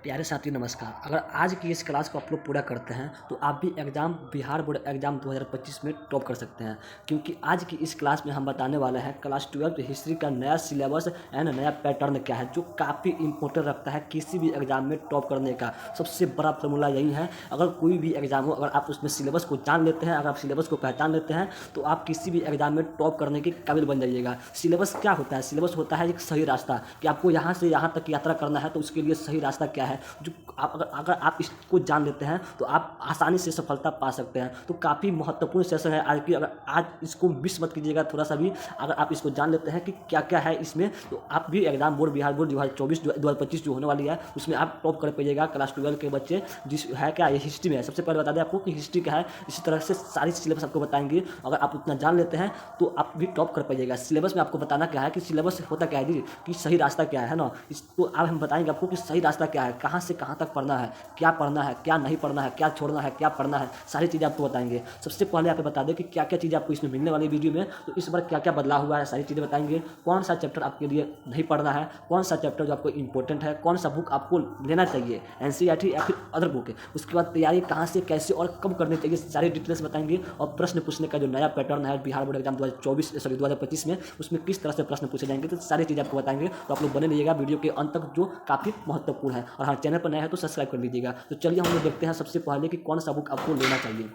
प्यारे साथी नमस्कार। अगर आज की इस क्लास को आप लोग पूरा करते हैं तो आप भी एग्ज़ाम बिहार बोर्ड एग्ज़ाम 2025 में टॉप कर सकते हैं, क्योंकि आज की इस क्लास में हम बताने वाले हैं क्लास 12 हिस्ट्री का नया सिलेबस एंड नया पैटर्न क्या है, जो काफ़ी इंपॉर्टेंट रखता है किसी भी एग्ज़ाम में टॉप करने का। सबसे बड़ा फार्मूला यही है, अगर कोई भी एग्ज़ाम हो, अगर आप उसमें सिलेबस को जान लेते हैं, अगर आप सिलेबस को पहचान लेते हैं तो आप किसी भी एग्ज़ाम में टॉप करने के काबिल बन जाइएगा। सिलेबस क्या होता है? सिलेबस होता है एक सही रास्ता, कि आपको यहाँ से यहाँ तक यात्रा करना है तो उसके लिए सही रास्ता क्या है, जो आप अगर आप इसको जान लेते हैं तो आप आसानी से सफलता पा सकते हैं। तो काफ़ी महत्वपूर्ण सेशन है आज की, अगर आज इसको मिस मत कीजिएगा थोड़ा सा भी। अगर आप इसको जान लेते हैं कि क्या क्या है इसमें, तो आप भी एग्जाम बोर्ड बिहार बोर्ड 2024-2025 जो होने वाली है उसमें आप टॉप कर पाइएगा। क्लास 12 के बच्चे जिस है क्या, ये हिस्ट्री में है। सबसे पहले बता दें आपको कि हिस्ट्री क्या है, इसी तरह से सारी सिलेबस आपको बताएंगे। अगर आप उतना जान लेते हैं तो आप भी टॉप कर पाइएगा। सिलेबस में आपको बताना क्या है कि सिलेबस होता क्या है जी, कि सही रास्ता क्या है ना। इसको अब हम बताएंगे आपको कि सही रास्ता क्या है, कहाँ से कहाँ तक पढ़ना है, क्या पढ़ना है, क्या नहीं पढ़ना है, क्या छोड़ना है, क्या पढ़ना है, सारी चीज़ें आपको बताएंगे। सबसे पहले आप बता दें कि क्या क्या चीज़ें आपको इसमें मिलने वाली वीडियो में, तो इस बार क्या क्या बदलाव हुआ है, सारी चीज़ें बताएंगे। कौन सा चैप्टर आपके लिए नहीं पढ़ना है, कौन सा चैप्टर जो आपको इंपॉर्टेंट है, कौन सा बुक आपको लेना चाहिए, एनसीईआरटी या फिर अदर बुक है, उसके बाद तैयारी कहाँ से कैसे और कब करनी चाहिए, सारी डिटेल्स बताएंगे। और प्रश्न पूछने का जो नया पैटर्न है बिहार बोर्ड एग्जाम 2025 में, उसमें किस तरह से प्रश्न पूछे जाएंगे, तो सारी चीज़ें आपको बताएंगे। तो आप लोग बने रहिएगा वीडियो के अंत तक, जो काफ़ी महत्वपूर्ण है। और हाँ, चैनल पर नया है तो सब्सक्राइब कर लीजिएगा। तो चलिए हम लोग देखते हैं सबसे पहले कि कौन सा बुक आपको लेना चाहिए।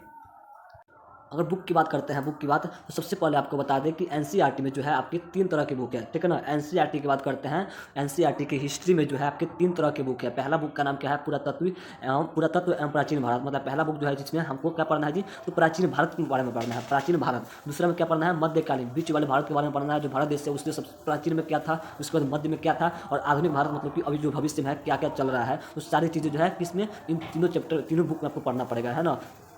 अगर बुक की बात करते हैं, बुक की बात, तो सबसे पहले आपको बता दें कि एनसीईआरटी में जो है आपकी 3 तरह की बुक है, ठीक है ना। एनसीईआरटी की बात करते हैं, एनसीईआरटी की हिस्ट्री में जो है आपके 3 तरह की बुक है। पहला बुक का नाम क्या है, पुरातत्व एवं प्राचीन भारत। मतलब पहला बुक जो है जिसमें हमको क्या पढ़ना है जी, तो प्राचीन भारत के बारे में पढ़ना है, प्राचीन भारत। दूसरा में क्या पढ़ना है, मध्यकालीन बीच वाले भारत के बारे में पढ़ना है, जो भारत देश है उसके सब प्राचीन में क्या था, उसके बाद मध्य में क्या था, और आधुनिक भारत मतलब कि अभी जो भविष्य में है क्या क्या चल रहा है, तो सारी चीज़ें जो है किसमें, इन तीनों चैप्टर तीनों बुक में आपको पढ़ना पड़ेगा, है ना।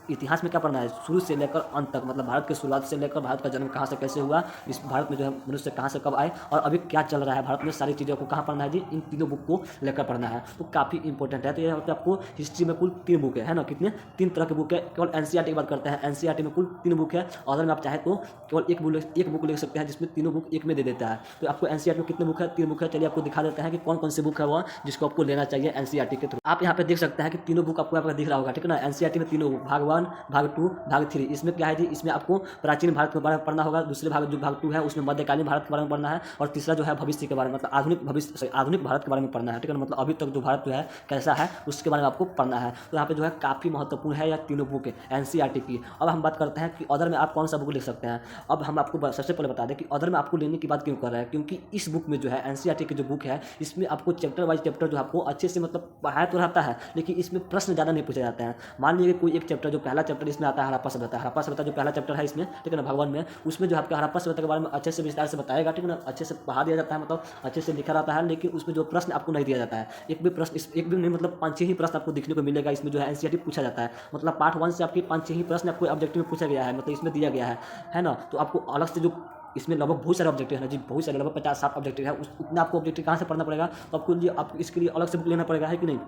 इतिहास में क्या पढ़ना है, शुरू से लेकर अंत तक, मतलब भारत की शुरुआत से लेकर भारत का जन्म कहाँ से कैसे हुआ, इस भारत में जो है मनुष्य कहाँ से कब आए, और अभी क्या चल रहा है भारत में, सारी चीज़ों को कहाँ पढ़ना है जी, इन तीनों बुक को लेकर पढ़ना है। तो काफ़ी इंपॉर्टेंट है। तो ये होता है आपको हिस्ट्री में कुल 3 बुक है ना, कितने, 3 तरह की बुक है। केवल एनसीईआरटी की बात करते हैं, एनसीईआरटी में कुल 3 बुक है। और अगर आप चाहें तो केवल एक बुक ले सकते हैं जिसमें तीनों बुक एक में दे देता है। तो आपको एनसीईआरटी में कितने बुक है, 3 बुक है। चलिए आपको दिखा देते हैं कि कौन कौन सी बुक है वो जिसको आपको लेना चाहिए एनसीईआरटी के थ्रू। आप यहाँ पे देख सकते हैं कि तीनों बुक आपको यहाँ पर दिख रहा होगा, ठीक है ना। एनसीईआरटी में तीनों बुक, भाग 1, भाग 2, भाग 3। इसमें क्या है जी, इसमें आपको प्राचीन भारत के बारे में पढ़ना होगा। दूसरे भाग जो भाग 2 है उसमें मध्यकालीन भारत के बारे में पढ़ना है। और तीसरा जो है भविष्य के बारे में, मतलब आधुनिक भारत के बारे में पढ़ना है, ठीक है ना। मतलब अभी तक जो भारत जो है कैसा है उसके बारे में आपको पढ़ना है। तो यहाँ पे जो है काफ़ी महत्वपूर्ण है यह तीनों बुक है एनसीईआरटी की। अब हम बात करते हैं कि अदर में आप कौन सा बुक लिख सकते हैं। अब हम आपको सबसे पहले बता दें कि अदर में आपको लेने की बात क्यों कर रहे हैं, क्योंकि इस बुक में जो है एनसीईआरटी की जो बुक है, इसमें आपको चैप्टर वाइज चैप्टर जो आपको अच्छे से मतलब पढ़ाया तो रहता है, लेकिन इसमें प्रश्न ज़्यादा नहीं पूछे जाते हैं। मान लीजिए कोई एक चैप्टर, जो पहला चैप्टर इसमें आता है हड़प्पा सभ्यता, हड़प्पा सभ्यता जो पहला चैप्टर है इसमें, ठीक है ना, भगवान में, उसमें जो आपका हड़प्पा सभ्यता के बारे में अच्छे से विस्तार से बताएगा, ठीक है ना। अच्छे से पढ़ा दिया जाता है, मतलब अच्छे से लिखा रहता है, लेकिन उसमें जो प्रश्न आपको नहीं दिया जाता है, एक भी नहीं, मतलब 5-6 ही प्रश्न आपको देखने को मिलेगा इसमें जो है एनसीईआरटी पूछा जाता है। मतलब पार्ट 1 से आपके 5-6 ही प्रश्न आपको ऑब्जेक्टिव में पूछा गया है, मतलब इसमें दिया गया है ना। तो आपको अलग से जो इसमें लगभग बहुत सारे ऑब्जेक्टिव है ना जी, बहुत सारे, लगभग 50-60 ऑब्जेक्टिव है। उतना आपको ऑब्जेक्टिव कहाँ से पढ़ना पड़ेगा, तो आपको इसके लिए अलग से बुक लेना पड़ेगा, है कि नहीं।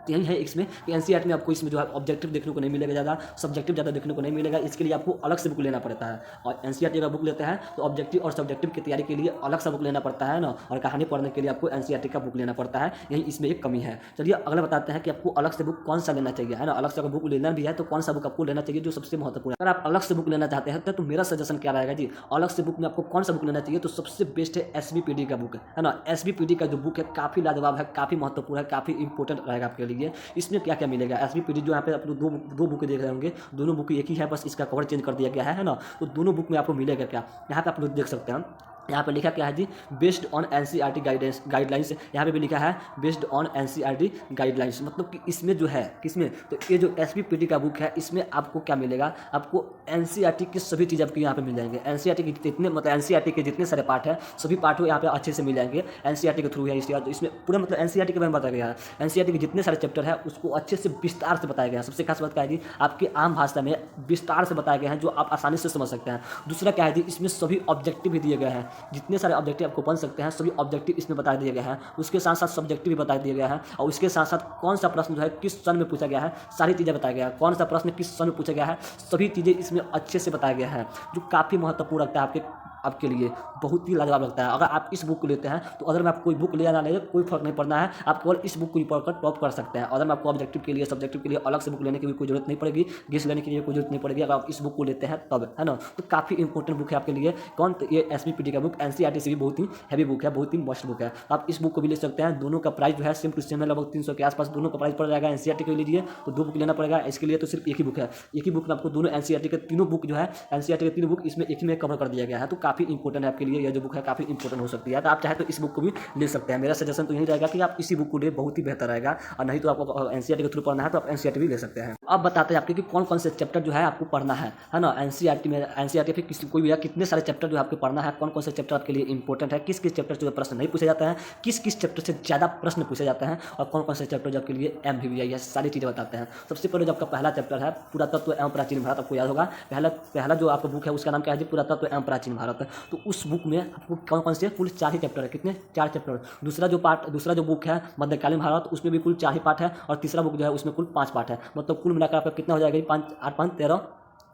तो यही है इसमें कि एनसीईआरटी में आपको इसमें जो है ऑब्जेक्टिव देखने को नहीं मिलेगा, ज़्यादा सब्जेक्टिव ज़्यादा देखने को नहीं मिलेगा। इसके लिए आपको अलग से बुक लेना पड़ता है। और एनसीईआरटी का बुक लेते हैं तो ऑब्जेक्टिव और सब्जेक्टिव की तैयारी के लिए अलग सा बुक लेना पड़ता है ना, और कहानी पढ़ने के लिए आपको एनसीईआरटी का बुक लेना पड़ता है। यही इसमें एक कमी है। चलिए अगला बताते हैं कि आपको अलग से बुक कौन सा लेना चाहिए, है ना। अलग से अगर बुक लेना भी है तो कौन सा बुक आपको लेना चाहिए जो सबसे महत्वपूर्ण है। अगर आप अलग से बुक लेना चाहते हैं तो मेरा सजेशन क्या रहेगा जी, अलग से बुक में आपको कौन सा बुक लेना चाहिए, तो सबसे बेस्ट है एसबीपीडी का बुक, है ना। एसबीपीडी का जो बुक है काफ़ी लाजवाब है, काफ़ी महत्वपूर्ण है, काफ़ी इंपॉर्टेंट रहेगा आपके लिए। इसमें क्या क्या मिलेगा, एसबीपीडी जो यहाँ पे आप लोग दो बुक देख रहे होंगे, दोनों बुक एक ही है, बस इसका कवर चेंज कर दिया गया है ना। तो दोनों बुक में आपको मिलेगा क्या, यहाँ पे आप लोग देख सकते हैं। यहाँ पे लिखा क्या है जी, बेस्ड ऑन एनसीईआरटी गाइडलाइंस। यहाँ पे भी लिखा है बेस्ड ऑन एनसीईआरटी गाइडलाइंस, मतलब कि इसमें जो है किसमें, तो ये जो एसबीपीडी का बुक है इसमें आपको क्या मिलेगा, आपको एनसीईआरटी की सभी चीज़ आपको यहाँ पे मिल जाएंगे। एनसीईआरटी के जितने, मतलब एनसीईआरटी के जितने सारे पार्ट है सभी पार्ट यहाँ पे अच्छे से मिल जाएंगे एनसीईआरटी के थ्रू है। इसमें पूरा मतलब एनसीईआरटी के बारे में बताया गया है। एनसीईआरटी के जितने सारे चैप्टर है उसको अच्छे से विस्तार से बताया गया है। सबसे खास बात क्या है जी, आपकी आम भाषा में विस्तार से बताया गया है, जो आप आसानी से समझ सकते हैं। दूसरा क्या है जी, इसमें सभी ऑब्जेक्टिव भी दिए गए हैं, जितने सारे ऑब्जेक्टिव आपको बन सकते हैं सभी ऑब्जेक्टिव इसमें बता दिए गए हैं। उसके साथ साथ सब्जेक्टिव भी बता दिया गया है, और उसके साथ साथ कौन सा प्रश्न जो है किस सन में पूछा गया है सारी चीज़ें बताया गया है। कौन सा प्रश्न किस सन में पूछा गया है सभी चीज़ें इसमें अच्छे से बताया गया है, जो काफ़ी महत्वपूर्ण रखता है आपके आपके लिए बहुत ही लाजवाब लगता है। अगर आप इस बुक को लेते हैं तो अगर मैं आपको कोई बुक ले या ना ले कोई फर्क नहीं पड़ना है, आप केवल इस बुक को ही पढ़कर टॉप कर सकते हैं। अगर मैं आपको ऑब्जेक्टिव के लिए सब्जेक्टिव के लिए अलग से बुक लेने की भी कोई जरूरत नहीं पड़ेगी, गेस लेने के लिए कोई जरूरत नहीं पड़ेगी अगर आप इस बुक को लेते हैं तब, है ना। तो काफ़ी इंपॉर्टेंट बुक है आपके लिए। कौन? तो ये एसबीपीटी का बुक एनसीईआरटी से भी बहुत ही हैवी बुक है, बहुत ही मस्त बुक है। आप इस बुक को भी ले सकते हैं। दोनों का प्राइस जो है सेम टू सेम है, लगभग 300 के आसपास दोनों का प्राइस पड़ जाएगा। एनसीईआरटी को लीजिए तो 2 बुक लेना पड़ेगा, इसके लिए तो सिर्फ एक ही बुक है। एक ही बुक में आपको दोनों एनसीईआरटी के तीनों बुक जो है, एनसीईआरटी के तीनों बुक इसमें एक ही में कवर कर दिया गया है। तो काफ़ी इंपॉर्टेंट है आपके लिए, यह जो बुक है काफ़ी इंपॉर्टेंट हो सकती है। तो आप चाहे तो इस बुक को भी ले सकते हैं। मेरा सजेशन तो यही रहेगा कि आप इसी बुक को ले, बहुत ही बेहतर रहेगा। और नहीं तो आपको एनसीईआरटी के थ्रू पढ़ना है तो आप एनसीईआरटी भी ले सकते हैं। अब बताते हैं आपके कि कौन कौन से चैप्टर जो है आपको पढ़ना है ना। एनसीईआरटी में एनसीईआरटी फिर कोई भी कितने सारे चैप्टर जो आपको पढ़ना है, कौन कौन से चैप्टर आपके लिए इंपॉर्टेंट है, किस किस चैप्टर से प्रश्न नहीं पूछे जाते हैं, किस किस चैप्टर से ज़्यादा प्रश्न पूछे जाते हैं, और कौन कौन से चैप्टर जो आपके लिए एमवीवीआई है, सारी चीज़ें बताते हैं। सबसे पहले जो आपका पहला चैप्टर है पुरातत्व एवं प्राचीन भारत, आपको याद होगा पहला जो आपका बुक है उसका नाम क्या है जी, पुरातत्व एवं प्राचीन भारत। तो उस बुक में आपको कौन कौन से कुल 4 ही चैप्टर है। कितने? 4 चैप्टर। दूसरा जो बुक है मध्यकालीन भारत, उसमें भी कुल 4 ही पार्ट है। और तीसरा बुक जो है उसमें कुल 5 पार्ट है। मतलब कुल मिलाकर आपका कितना हो जाएगा? 5 8 5 13,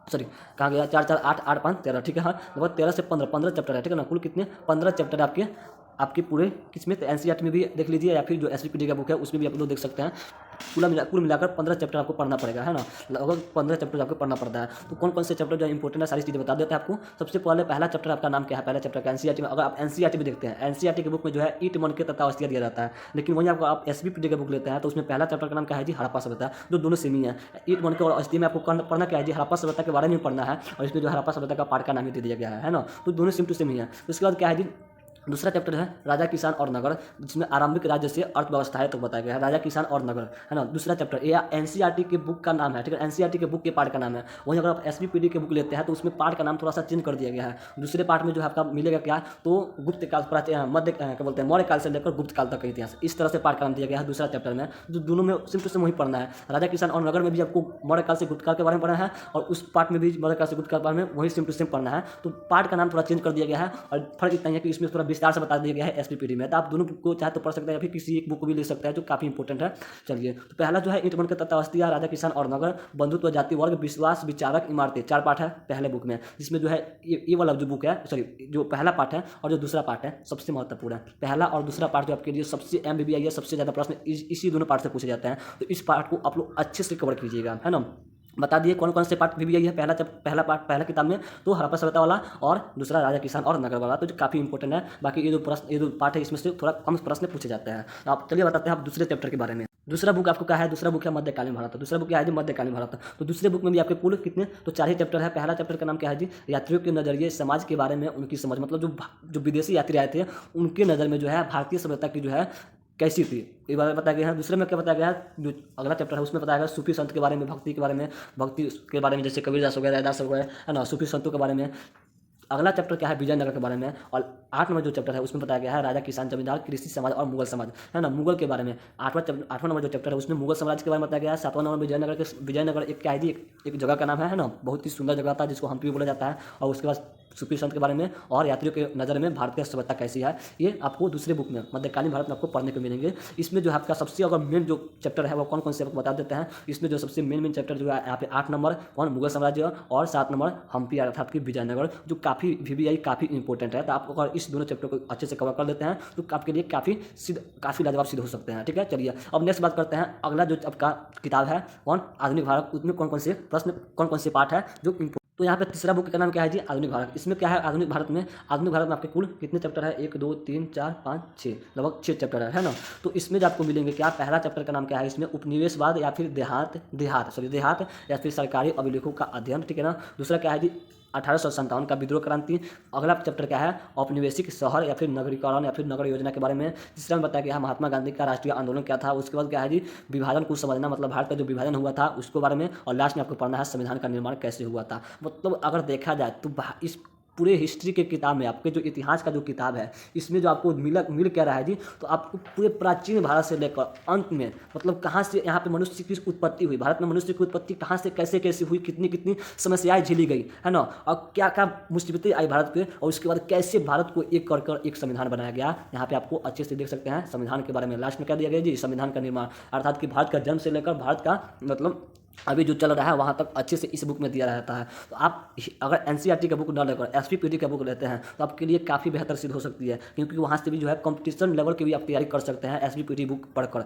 सॉरी कहाँ गया, 4 4 8 8 5 13, ठीक है। हाँ, लगभग 13 से 15 चैप्टर है, ठीक है ना। कुल कितने? 15 चैप्टर आपके पूरे किसमें? तो एनसीईआरटी में भी देख लीजिए, या फिर जो एसबीपीटी का बुक है उसमें भी आप लोग देख सकते हैं। कुल मिलाकर 15 चैप्टर आपको पढ़ना पड़ेगा, है ना। लगभग 15 चैप्टर आपको पढ़ना पड़ता है। तो कौन कौन से चैप्टर जो इंपॉर्टेंट है सारी चीज़ें बता देते हैं आपको। सबसे पहले पहला चैप्टर आपका नाम क्या है? पहला चैप्टर का एनसीईआरटी में अगर आप एनसीईआरटी में देखते हैं, एनसीईआरटी के बुक में जो है ईट मन के तथा अवस्थियाँ दिया जाता है। लेकिन वहीं आपको आप एसबीपीटी का बुक लेते हैं तो उसमें पहला चैप्टर का नाम क्या है जी? हड़प्पा सभ्यता, जो दोनों सेम ही है। ईट मन के और अवस्थी में आपको पढ़ना क्या है जी? हड़प्पा सभ्यता के बारे में पढ़ना है। और इसमें जो हड़प्पा सभ्यता का पार्ट का नाम ही दे दिया गया है ना। तो दोनों सेम टू सेम ही है। उसके बाद क्या है जी? दूसरा चैप्टर है राजा किसान और नगर, जिसमें आरंभिक राज्य से अर्थव्यवस्था तो बताया गया है। राजा किसान और नगर, है ना। दूसरा चैप्टर ये एनसीईआरटी के बुक का नाम है, ठीक है। एनसीईआरटी के बुक के पार्ट का नाम है। वहीं अगर आप एसबीपीटी के बुक लेते हैं तो उसमें पार्ट का नाम थोड़ा सा चेंज कर दिया गया है। दूसरे पार्ट में जो है आपका मिलेगा क्या? तो गुप्त काल, मध्य क्या बोलते हैं, मौर्य काल से लेकर गुप्त काल तक का इतिहास, इस तरह से पार्ट का नाम दिया गया है दूसरा चैप्टर में। जो दोनों में सिम टू सिम वही पढ़ना है। राजा किसान और नगर में भी आपको मौर्य काल से गुप्त काल के बारे में पढ़ना है, और उस पार्ट में भी मौर्य काल से गुप्त काल के बारे में वही सिम टू सिम पढ़ना है। तो पार्ट का नाम थोड़ा चेंज कर दिया गया है, और फर्क इतना है कि इसमें थोड़ा विस्तार से बता दिया गया है एसबीपीटी में। तो आप दोनों बुक को चाहे तो पढ़ सकते हैं, या फिर किसी एक बुक को भी ले सकते हैं जो काफी इंपॉर्टेंट है। चलिए, तो पहला जो है ईंट मन के तथा अवस्थियाँ, राजा किसान और नगर, बंधुत्व, जाति वर्ग, विश्वास, विचारक, इमारतें, 4 पार्ट है पहले बुक में। जिसमें जो है ये वाला जो बुक है, सॉरी जो पहला पार्ट है और जो दूसरा पार्ट है सबसे महत्वपूर्ण है। पहला और दूसरा पार्ट जो आपके लिए सबसे एमबीबीआई है, सबसे ज्यादा प्रश्न इसी दोनों पार्ट से पूछे जाते हैं। तो इस पार्ट को आप लोग अच्छे से कवर कीजिएगा, है ना। बता दिए कौन कौन से पार्ट भी है। पहला पार्ट पहला किताब में तो हड़प्पा सभ्यता वाला, और दूसरा राजा किसान और नगर वाला, तो जो काफ़ी इंपॉर्टेंट है। बाकी ये जो पार्ट है इसमें से थोड़ा कम प्रश्न पूछे जाते हैं। आप चलिए बताते हैं आप दूसरे चैप्टर के बारे में। दूसरा बुक आपको क्या है? दूसरा बुक है मध्यकालीन भारत। दूसरा बुक क्या है जी? मध्यकालीन भारत। तो दूसरे बुक में भी आपके कुल कितने? तो 4 ही चैप्टर है। पहला चैप्टर का नाम क्या है जी? यात्रियों के नजरिए, समाज के बारे में उनकी समझ, मतलब जो विदेशी यात्री आए थे उनके नज़र में जो है भारतीय सभ्यता की जो है कैसी थी, ये बारे में बताया गया है। दूसरे में क्या बताया गया है? जो अगला चैप्टर है उसमें बताया गया सूफी संत के बारे में, भक्ति के बारे में, जैसे कबीरदास हो गया, रैदास हो गया, है ना, सूफी संतों के बारे में। अगला चैप्टर क्या है? विजयनगर के बारे में। और 8 नंबर जो चैप्टर है उसमें बताया गया है राजा किसान, जमींदार, कृषि समाज और मुगल समाज, है ना, मुगल के बारे में। 8वां नंबर जो चैप्टर है उसमें मुगल साम्राज्य के बारे में बताया गया है। 7वां नंबर विजयनगर एक क्या है जी? एक जगह का नाम है ना, बहुत ही सुंदर जगह था जिसको हम्पी बोला जाता है। और उसके बाद सूफी संत के बारे में और यात्रियों के नज़र में भारतीय सभ्यता कैसी है, ये आपको दूसरे बुक में मध्यकालीन भारत में आपको पढ़ने को मिलेंगे। इसमें जो है आपका सबसे अगर मेन जो चैप्टर है वो कौन कौन से आपको बता देते हैं। इसमें जो सबसे मेन चैप्टर जो है यहाँ पे 8 नंबर मुगल साम्राज्य, और 7 नंबर हम्पी अर्थात की विजयनगर, जो काफ़ी वीवीआई काफ़ी इंपॉर्टेंट है। तो आप अगर इस दोनों चैप्टर को अच्छे से कवर कर लेते हैं तो आपके लिए काफ़ी लाजवाब सिद्ध हो सकते हैं, ठीक है। चलिए अब नेक्स्ट बात करते हैं। अगला जो आपका किताब है आधुनिक भारत, उसमें कौन कौन से प्रश्न, कौन कौन से पार्ट है जो। तो यहाँ पे तीसरा बुक का नाम क्या है जी? आधुनिक भारत। इसमें क्या है? आधुनिक भारत में आपके कुल कितने चैप्टर है? 1 2 3 4 5 6, लगभग 6 चैप्टर है ना। तो इसमें जो आपको मिलेंगे क्या? पहला चैप्टर का नाम क्या है? इसमें उपनिवेशवाद या फिर देहात या फिर सरकारी अभिलेखों का अध्ययन, ठीक है ना। दूसरा क्या है जी? 1857 का विद्रोह क्रांति। अगला चैप्टर क्या है? औपनिवेशिक शहर या फिर नगरीकरण या फिर नगर योजना के बारे में। तीसरा में बताया गया है महात्मा गांधी का राष्ट्रीय आंदोलन क्या था। उसके बाद क्या है जी? विभाजन को समझना, मतलब भारत का जो विभाजन हुआ था उसके बारे में। और लास्ट में आपको पढ़ना है संविधान का निर्माण कैसे हुआ था। मतलब अगर देखा जाए तो इस पूरे हिस्ट्री के किताब में, आपके जो इतिहास का जो किताब है, इसमें जो आपको मिल क्या रहा है जी? तो आपको पूरे प्राचीन भारत से लेकर अंत में, मतलब कहाँ से यहाँ पे मनुष्य की उत्पत्ति हुई, भारत में मनुष्य की उत्पत्ति कहाँ से कैसे हुई, कितनी समस्याएं झेली गई, है ना, और क्या क्या मुसीबतें आई भारत पे, और उसके बाद कैसे भारत को एक कर एक संविधान बनाया गया। यहाँ पे आपको अच्छे से देख सकते हैं संविधान के बारे में। लास्ट में क्या दिया गया जी? संविधान का निर्माण, अर्थात कि भारत का जन्म से लेकर भारत का मतलब अभी जो चल रहा है वहाँ तक अच्छे से इस बुक में दिया रहता है। तो आप अगर एनसीईआरटी का बुक ना लेकर एसपीपीटी का बुक लेते हैं तो आपके लिए काफ़ी बेहतर सिद्ध हो सकती है, क्योंकि वहाँ से भी जो है कंपटीशन लेवल की भी आप तैयारी कर सकते हैं एसपीपीटी बुक पढ़कर।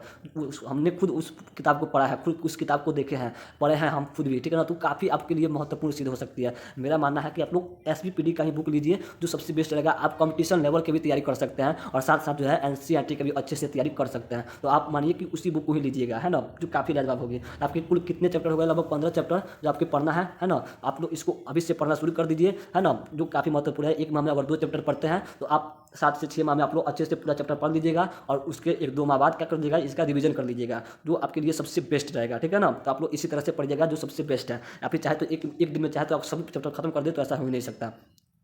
हमने खुद उस किताब को पढ़ा है, खुद उस किताब को देखे हैं, पढ़े हैं हम खुद भी, ठीक है ना। तो काफ़ी आपके लिए महत्वपूर्ण सिद्ध हो सकती है। मेरा मानना है कि आप लोग एसपीपीटी का ही बुक लीजिए जो सबसे बेस्ट रहेगा। आप कंपटीशन लेवल की भी तैयारी कर सकते हैं और साथ साथ जो है एनसीईआरटी का भी अच्छे से तैयारी कर सकते हैं। तो आप मानिए कि उसी बुक को ही लीजिएगा, है ना, जो काफ़ी लाजवाब होगी। आपके कुल कितने चैप्टर हो गए? लगभग 15 चैप्टर जो आपके पढ़ना है ना। आप लोग इसको अभी से पढ़ना शुरू कर दीजिए, है ना, जो काफ़ी महत्वपूर्ण है। एक माह में अगर 2 चैप्टर पढ़ते हैं तो आप 7 से 6 माह में आप लोग अच्छे से पूरा चैप्टर पढ़ लीजिएगा और उसके 1-2 माह बाद क्या कर लीजिएगा, इसका रिवीजन कर लीजिएगा, जो आपके लिए सबसे बेस्ट रहेगा, ठीक है ना। तो आप लोग इसी तरह से पढ़िएगा जो सबसे बेस्ट है। या फिर चाहे तो एक दिन में चाहे तो आप सभी चैप्टर खत्म कर दे, तो ऐसा हो ही नहीं सकता।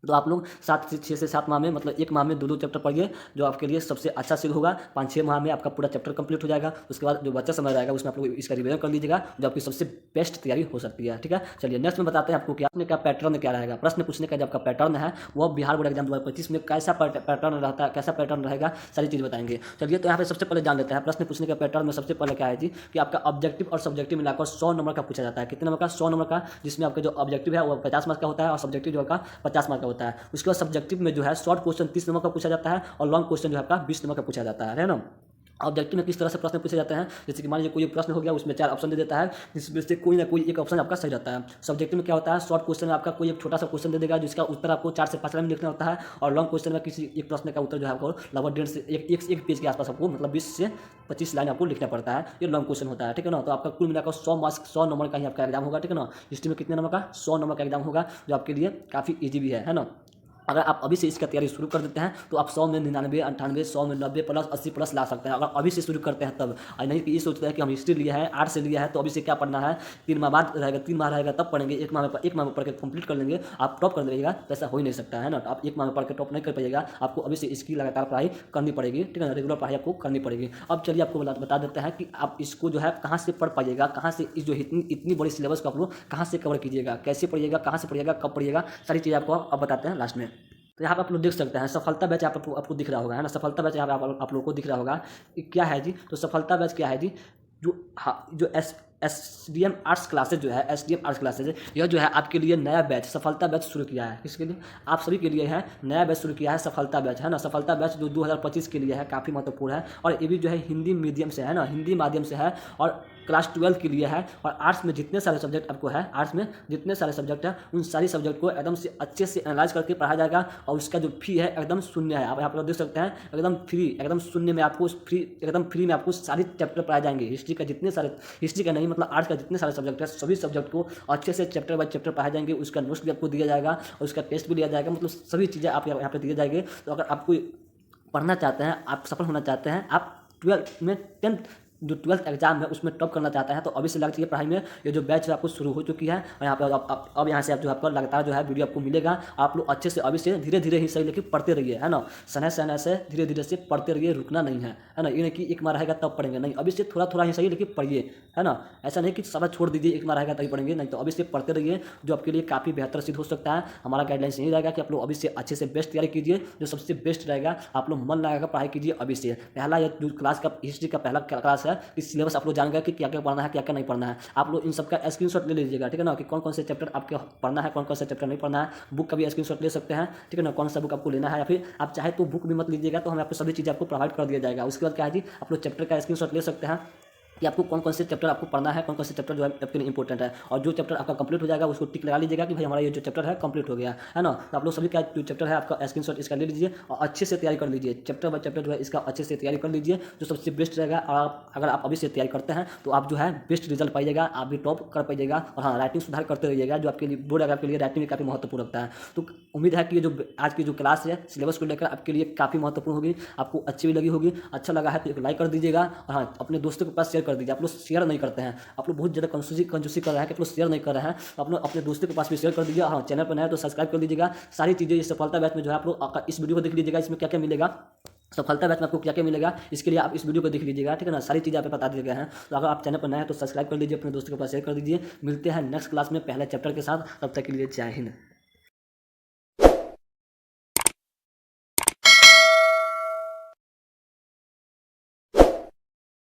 तो आप लोग 6 से 7 माह में, मतलब एक माह में 2-2 चैप्टर पढ़िए, जो आपके लिए सबसे अच्छा सिद्ध होगा। 5-6 माह में आपका पूरा चैप्टर कंप्लीट हो जाएगा। उसके बाद जो बचा समय रहेगा उसमें आप लोग इसका रिवीजन कर लीजिएगा, जो आपकी सबसे बेस्ट तैयारी हो सकती है, ठीक है। चलिए नेक्स्ट में बताते हैं आपको क्या का पैटर्न क्या रहेगा। प्रश्न पूछने का जो आपका पैटर्न है वो बिहार बोर्ड एग्जाम 2025 में कैसा पैटर्न रहता है, कैसा पैटर्न रहेगा, सारी चीज़ बताएंगे। चलिए तो यहाँ पे सबसे पहले जान लेते हैं प्रश्न पूछने का पैटर्न में। सबसे पहले क्या है जी कि आपका ऑब्जेक्टिव और सब्जेक्टिव मिलाकर 100 नंबर का पूछा जाता है। कितने नंबर का? 100 नंबर का, जिसमें आपका जो ऑब्जेक्टिव है वो 50 मार्क्स का होता है और सब्जेक्टिव जो है 50 मार्क्स का होता है। उसके बाद सब्जेक्टिव में जो है शॉर्ट क्वेश्चन 30 नंबर का पूछा जाता है और लॉन्ग क्वेश्चन जो है आपका 20 नंबर का पूछा जाता है ना। ऑब्जेक्टिव में किस तरह से प्रश्न पूछे जाते हैं, जैसे कि मान लीजिए कोई एक प्रश्न हो गया, उसमें 4 ऑप्शन दे देता है, जिसमें से कोई ना कोई एक ऑप्शन आपका सही रहता है। सब्जेक्टिव में क्या होता है, शॉर्ट क्वेश्चन में आपका कोई एक छोटा सा क्वेश्चन दे देगा जिसका उत्तर आपको 4 से 5 लाइन में लिखना होता है, और लॉन्ग क्वेश्चन में किसी एक प्रश्न का उत्तर जो है आपको लगभग 1.5 से 1 पेज के आसपास आपको, मतलब 20 से 25 लाइन आपको लिखना पड़ता है। ये लॉन्ग क्वेश्चन होता है, ठीक है ना। तो आपका कुल मिलाकर 100 मार्क्स 100 नंबर का ही आपका एग्जाम होगा, ठीक है ना। हिस्ट्री में कितने नंबर का? 100 नंबर का एग्जाम होगा, जो आपके लिए काफ़ी ईजी भी है ना। अगर आप अभी से इसका तैयारी शुरू कर देते हैं तो आप 100 में 99, 98, 100 में 90 प्लस 80 प्लस ला सकते हैं, अगर अभी से शुरू करते हैं तब। और नहीं कि ये सोचते हैं कि हम हिस्ट्री लिया है, आर्ट से लिया है, तो अभी से क्या पढ़ना है, 3 माह बाद रहेगा, 3 माह रहेगा तब पढ़ेंगे, एक माह में पढ़ के कंप्लीट कर लेंगे, आप टॉप कर देगा, तो ऐसा हो ही नहीं सकता है ना। तो आप 1 माह में पढ़ के टॉप नहीं कर पाइएगा, आपको अभी से इसकी लगातार पढ़ाई करनी पड़ेगी, ठीक है ना, रेगुलर पढ़ाई आपको करनी पड़ेगी। अब चलिए आपको बता देते हैं कि आप इसको जो है कहाँ से पढ़ पाइएगा, कहाँ से इस जो इतनी बड़ी सिलेबस को आप लोग कहाँ से कवर कीजिएगा, कैसे पढ़िएगा, कहाँ से पढ़िएगा, कब पढ़िएगा, सारी चीज़ आपको अब बताते हैं लास्ट में। तो यहाँ पे आप लोग देख सकते हैं सफलता बैच आपको दिख रहा होगा, है ना। सफलता बैच यहाँ पे आप लोगों को दिख रहा होगा। क्या है जी? तो सफलता बैच क्या है जी? जो एसडीएम आर्ट्स क्लासेज जो है, एसडीएम आर्ट्स क्लासेज, यह जो है आपके लिए नया बैच सफलता बैच शुरू किया है। किसके लिए? आप सभी के लिए है, नया बैच शुरू किया है सफलता बैच, है ना। सफलता बैच जो 2025 के लिए है, काफ़ी महत्वपूर्ण है, और ये भी जो है हिंदी मीडियम से है ना, हिंदी माध्यम से है, और क्लास 12 के लिए है। और आर्ट्स में जितने सारे सब्जेक्ट आपको है, आर्ट्स में जितने सारे सब्जेक्ट हैं, उन सारी सब्जेक्ट को एकदम से अच्छे से एनालाइज करके पढ़ाया जाएगा, और उसका जो फी है एकदम शून्य है। आप यहाँ पर देख सकते हैं, एकदम फ्री, एकदम शून्य में आपको एकदम फ्री में आपको सारे चैप्टर पढ़ाए जाएंगे। हिस्ट्री का जितने सारे, हिस्ट्री का नहीं मतलब आर्ट्स का जितने सारे सब्जेक्ट है, सभी सब्जेक्ट को अच्छे से चैप्टर बाय चैप्टर पढ़ाए जाएंगे। उसका नोट्स भी आपको दिया जाएगा और उसका टेस्ट भी लिया जाएगा, मतलब सभी चीज़ें आप यहाँ पे दिए जाएंगे। तो अगर आपको पढ़ना चाहते हैं, आप सफल होना चाहते हैं, आप 12 में 10th जो 12th एग्जाम है उसमें टॉप करना चाहता है, तो अभी से लग जाइए पढ़ाई में। ये जो बैच है आपको शुरू हो चुकी है, और यहाँ पे अब यहाँ से आप जो आपका लगातार जो है वीडियो आपको मिलेगा। आप लोग अच्छे से अभी से धीरे धीरे ही सही लेके पढ़ते रहिए, है ना। सहना से धीरे धीरे से पढ़ते रहिए, रुकना नहीं है ना। ये नहीं कि एक माह रहेगा तब पढ़ेंगे, नहीं, अभी से थोड़ा थोड़ा ही सही लेके पढ़िए, है ना। ऐसा नहीं कि सब छोड़ दीजिए, एक माह रहेगा तभी पढ़ेंगे, नहीं, तो अभी से पढ़ते रहिए, जो आपके लिए काफ़ी बेहतर सिद्ध हो सकता है। हमारा गाइडलाइंस यही रहेगा कि आप लोग अभी से अच्छे से बेस्ट तैयारी कीजिए, जो सबसे बेस्ट रहेगा। आप लोग मन लगाकर पढ़ाई कीजिए अभी से। पहला ये जो क्लास का हिस्ट्री का पहला क्लास है, इस सिलेबस आप लोग जान गए कि क्या क्या पढ़ना है, क्या क्या नहीं पढ़ना है। आप लोग इन सबका स्क्रीनशॉट ले लीजिएगा, ठीक है ना, कि कौन कौन से चैप्टर आपके पढ़ना है, कौन कौन से चैप्टर नहीं पढ़ना है। बुक का भी स्क्रीनशॉट ले सकते हैं, ठीक है ना, कौन सा बुक आपको लेना है, या फिर आप चाहे तो बुक भी मत लीजिएगा, तो हम आपको सभी चीज़ें आपको प्रोवाइड कर दिया जाएगा। उसके बाद क्या है जी, आप लोग चैप्टर का स्क्रीनशॉट ले सकते हैं कि आपको कौन कौन से चैप्टर आपको पढ़ना है, कौन कौन से चैप्टर जो है आपके लिए इंपॉर्टेंट है, और जो चैप्टर आपका कंप्लीट हो जाएगा उसको टिक लगा लीजिएगा कि भाई हमारा ये जो चैप्टर है कंप्लीट हो गया, है ना। तो आप लोग सभी का जो चैप्टर है आपका स्क्रीनशॉट इसका ले लीजिए और अच्छे से तैयारी कर लीजिए। चैप्टर बाय चैप्टर जो है इसका अच्छे से तैयारी कर लीजिए, जो सबसे बेस्ट रहेगा। और अगर आप अभी से तैयारी करते हैं तो आप जो है बेस्ट रिजल्ट पाइएगा, आप भी टॉप कर पाइएगा। और हाँ, राइटिंग सुधार करते रहिएगा, जो आपके लिए बोर्ड एग्जाम के लिए राइटिंग भी काफ़ी महत्वपूर्ण रखता है। तो उम्मीद है कि ये जो आज की जो क्लास है सिलेबस को लेकर आपके लिए काफ़ी महत्वपूर्ण होगी, आपको अच्छी भी लगी होगी। अच्छा लगा है तो एक लाइक कर दीजिएगा, और हाँ, अपने दोस्तों के पास शेयर कर दीजिए। आप लोग शेयर नहीं करते हैं, आप लोग बहुत ज़्यादा कंजूसी कर रहे हैं कि आप लोग शेयर नहीं कर रहे हैं, आप लोग अपने दोस्तों के पास भी शेयर कर दीजिए। हाँ, चैनल पर नए तो सब्सक्राइब कर दीजिएगा। सारी चीज़ें इस सफलता बैच में जो है आप लोग इस वीडियो को देख लीजिएगा, इसमें क्या क्या मिलेगा, सफलता बैच में आपको क्या क्या मिलेगा, इसके लिए आप इस वीडियो को देख लीजिएगा, ठीक है ना। सारी चीज़ें आप बता दिए गए हैं। तो अगर आप चैनल पर नए हैं तो सब्सक्राइब कर लीजिए, अपने दोस्तों के पास शेयर कर दीजिए। मिलते हैं नेक्स्ट क्लास में पहले चैप्टर के साथ, तब तक के लिए जय हिंद।